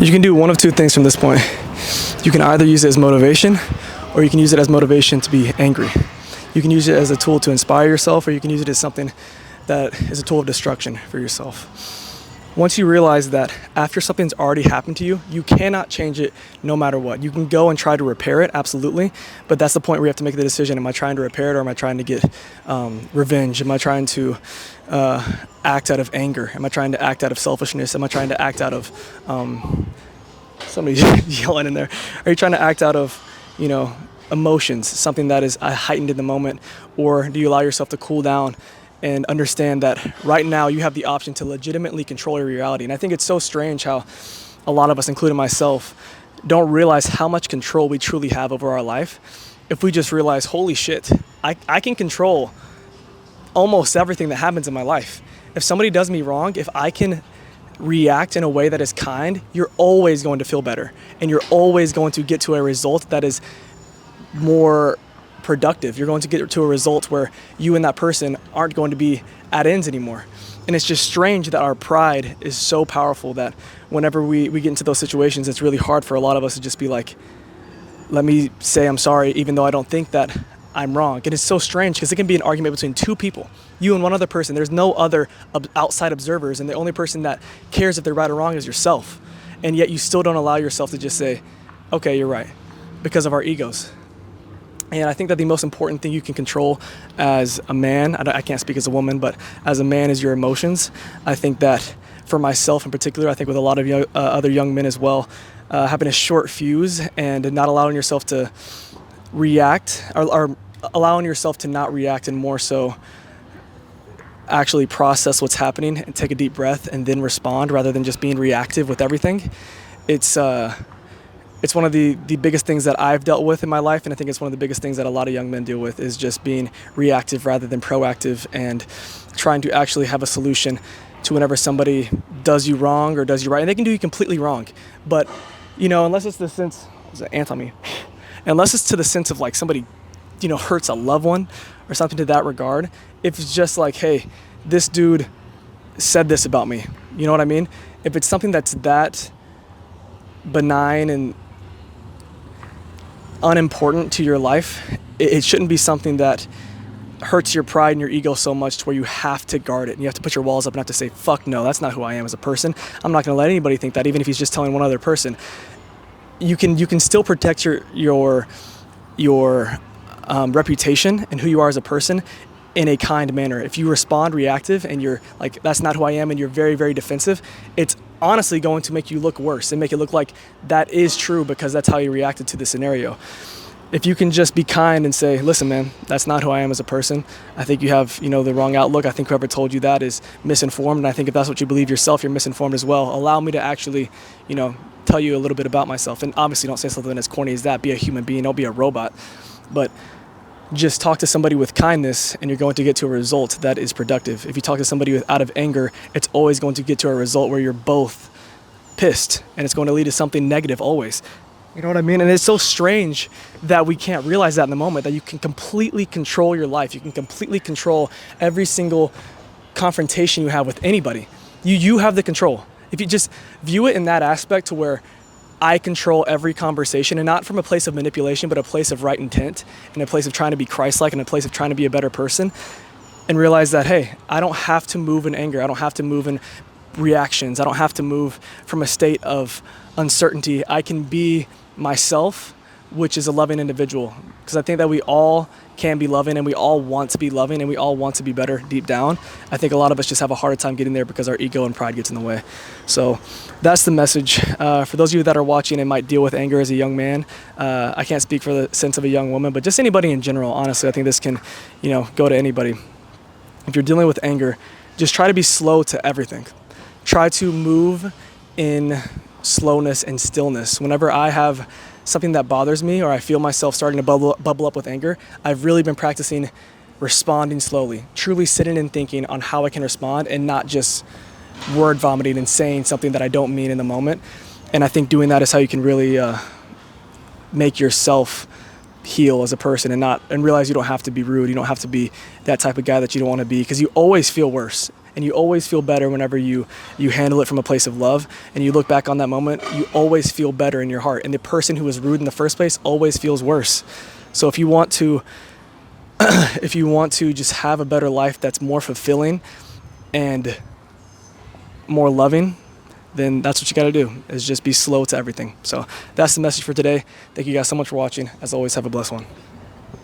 You can do one of two things from this point. You can either use it as motivation, or you can use it as motivation to be angry. You can use it as a tool to inspire yourself, or you can use it as something that is a tool of destruction for yourself. Once you realize that after something's already happened to you, you cannot change it no matter what. You can go and try to repair it, absolutely, but that's the point where you have to make the decision. Am I trying to repair it, or am I trying to get revenge? Am I trying to act out of anger? Am I trying to act out of selfishness? Am I trying to act out of somebody's yelling in there? Are you trying to act out of, emotions, something that is heightened in the moment? Or do you allow yourself to cool down and understand that right now you have the option to legitimately control your reality? And I think it's so strange how a lot of us, including myself, don't realize how much control we truly have over our life. If we just realize, holy shit, I can control almost everything that happens in my life. If somebody does me wrong, if I can react in a way that is kind, you're always going to feel better. And you're always going to get to a result that is more productive. You're going to get to a result where you and that person aren't going to be at ends anymore. And it's just strange that our pride is so powerful that whenever we get into those situations, it's really hard for a lot of us to just be like, let me say I'm sorry, even though I don't think that I'm wrong. And it's so strange because it can be an argument between two people, you and one other person. There's no other outside observers, and the only person that cares if they're right or wrong is yourself. And yet you still don't allow yourself to just say, okay, you're right, because of our egos. And I think that the most important thing you can control as a man, I can't speak as a woman, but as a man, is your emotions. I think that for myself in particular, I think with a lot of other young men as well, having a short fuse and not allowing yourself to react, or allowing yourself to not react and more so actually process what's happening and take a deep breath and then respond rather than just being reactive with everything. It's one of the biggest things that I've dealt with in my life, and I think it's one of the biggest things that a lot of young men deal with, is just being reactive rather than proactive and trying to actually have a solution to whenever somebody does you wrong or does you right. And they can do you completely wrong, but unless it's the sense, unless it's to the sense of like somebody hurts a loved one or something to that regard, if it's just like, hey, this dude said this about me, you know what I mean? If it's something that's that benign and unimportant to your life, it shouldn't be something that hurts your pride and your ego so much to where you have to guard it and you have to put your walls up and have to say, fuck no, that's not who I am as a person. I'm not going to let anybody think that, even if he's just telling one other person. You can still protect your reputation and who you are as a person in a kind manner. If you respond reactive and you're like, that's not who I am, and you're very, very defensive, it's honestly going to make you look worse and make it look like that is true because that's how you reacted to the scenario. If you can just be kind and say, listen, man, that's not who I am as a person. I think you have, the wrong outlook. I think whoever told you that is misinformed. And I think if that's what you believe yourself, you're misinformed as well. Allow me to actually, tell you a little bit about myself. And obviously don't say something as corny as that. Be a human being. Don't be a robot. But just talk to somebody with kindness and you're going to get to a result that is productive. If you talk to somebody out of anger, it's always going to get to a result where you're both pissed, and it's going to lead to something negative always. You know what I mean? And it's so strange that we can't realize that in the moment, that you can completely control your life. You can completely control every single confrontation you have with anybody. You have the control. If you just view it in that aspect, to where I control every conversation, and not from a place of manipulation, but a place of right intent, and a place of trying to be Christ-like, and a place of trying to be a better person, and realize that, hey, I don't have to move in anger. I don't have to move in reactions. I don't have to move from a state of uncertainty. I can be myself, which is a loving individual. Because I think that we all can be loving, and we all want to be loving, and we all want to be better deep down. I think a lot of us just have a harder time getting there because our ego and pride gets in the way. So that's the message. For those of you that are watching and might deal with anger as a young man, I can't speak for the sense of a young woman, but just anybody in general, honestly, I think this can, go to anybody. If you're dealing with anger, just try to be slow to everything. Try to move in slowness and stillness. Whenever I have something that bothers me, or I feel myself starting to bubble up with anger, I've really been practicing responding slowly, truly sitting and thinking on how I can respond, and not just word vomiting and saying something that I don't mean in the moment. And I think doing that is how you can really make yourself heal as a person, and realize you don't have to be rude. You don't have to be that type of guy that you don't want to be, because you always feel worse. And you always feel better whenever you handle it from a place of love, and you look back on that moment, you always feel better in your heart. And the person who was rude in the first place always feels worse. So if you want to just have a better life that's more fulfilling and more loving, then that's what you got to do, is just be slow to everything. So that's the message for today. Thank you guys so much for watching. As always, have a blessed one.